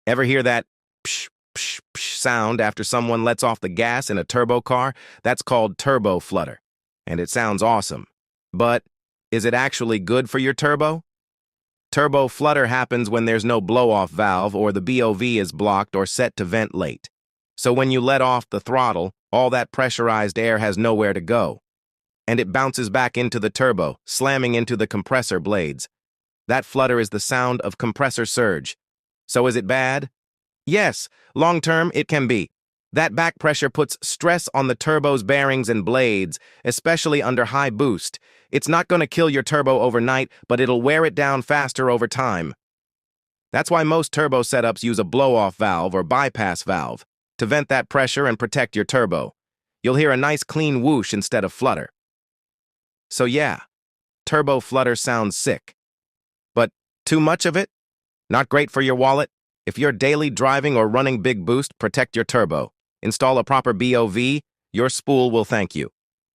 Ever hear that psh, psh, psh sound after someone lets off the gas in a turbo car? That's called turbo flutter, and it sounds awesome. But is it actually good for your turbo? Turbo flutter happens when there's no blow-off valve or the BOV is blocked or set to vent late. So when you let off the throttle, all that pressurized air has nowhere to go, and it bounces back into the turbo, slamming into the compressor blades. That flutter is the sound of compressor surge. So is it bad? Yes, long-term it can be. That back pressure puts stress on the turbo's bearings and blades, especially under high boost. It's not going to kill your turbo overnight, but it'll wear it down faster over time. That's why most turbo setups use a blow-off valve or bypass valve to vent that pressure and protect your turbo. You'll hear a nice clean whoosh instead of flutter. So yeah, turbo flutter sounds sick. But too much of it? Not great for your wallet? If you're daily driving or running big boost, protect your turbo. Install a proper BOV, your spool will thank you.